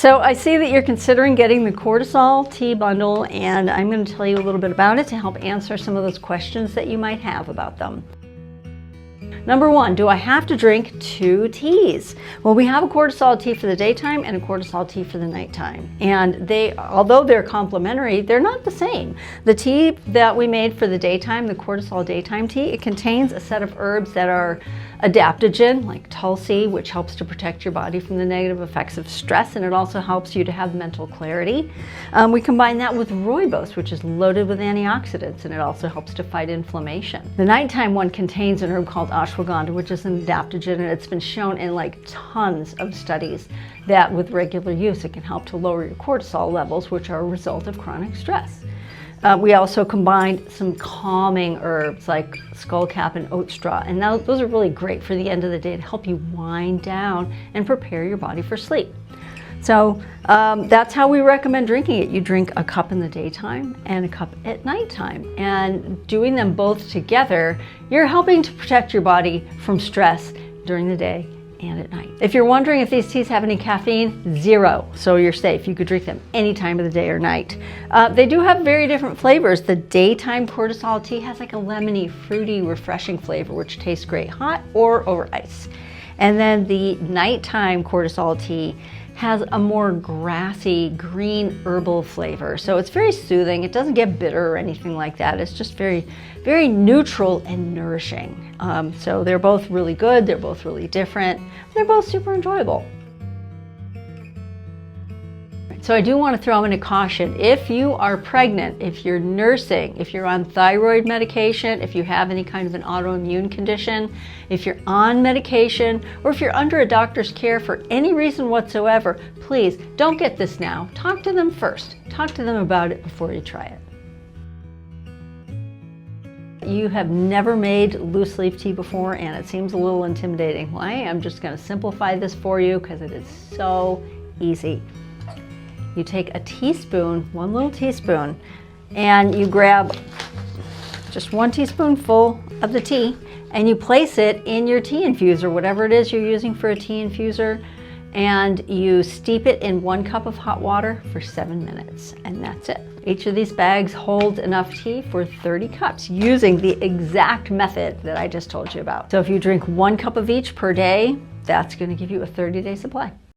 So I see that you're considering getting the Cortisol Tea Bundle, and I'm going to tell you a little bit about it to help answer some of those questions that you might have about them. Number one, do I have to drink 2 teas? Well, we have a cortisol tea for the daytime and a cortisol tea for the nighttime. And although they're complementary, they're not the same. The tea that we made for the daytime, the cortisol daytime tea, it contains a set of herbs that are adaptogen, like Tulsi, which helps to protect your body from the negative effects of stress, and it also helps you to have mental clarity. We combine that with rooibos, which is loaded with antioxidants, and it also helps to fight inflammation. The nighttime one contains an herb called ashwagandha, which is an adaptogen, and it's been shown in like tons of studies that with regular use it can help to lower your cortisol levels, which are a result of chronic stress. We also combined some calming herbs like skullcap and oat straw, and those are really great for the end of the day to help you wind down and prepare your body for sleep. So that's how we recommend drinking it. You drink a cup in the daytime and a cup at nighttime, and doing them both together, you're helping to protect your body from stress during the day and at night. If you're wondering if these teas have any caffeine, 0, so you're safe. You could drink them any time of the day or night. They do have very different flavors. The daytime cortisol tea has like a lemony, fruity, refreshing flavor, which tastes great hot or over ice. And then the nighttime cortisol tea has a more grassy, green herbal flavor. So it's very soothing. It doesn't get bitter or anything like that. It's just very, very neutral and nourishing. So they're both really good. They're both really different. They're both super enjoyable. So I do want to throw in a caution. If you are pregnant, if you're nursing, if you're on thyroid medication, if you have any kind of an autoimmune condition, if you're on medication, or if you're under a doctor's care for any reason whatsoever, please don't get this now. Talk to them first. Talk to them about it before you try it. You have never made loose leaf tea before, and it seems a little intimidating. Well, I am just going to simplify this for you because it is so easy. You take a teaspoon, 1 little teaspoon, and you grab just 1 teaspoonful of the tea, and you place it in your tea infuser, whatever it is you're using for a tea infuser, and you steep it in 1 cup of hot water for 7 minutes, and that's it. Each of these bags holds enough tea for 30 cups using the exact method that I just told you about. So if you drink 1 cup of each per day, that's going to give you a 30-day supply.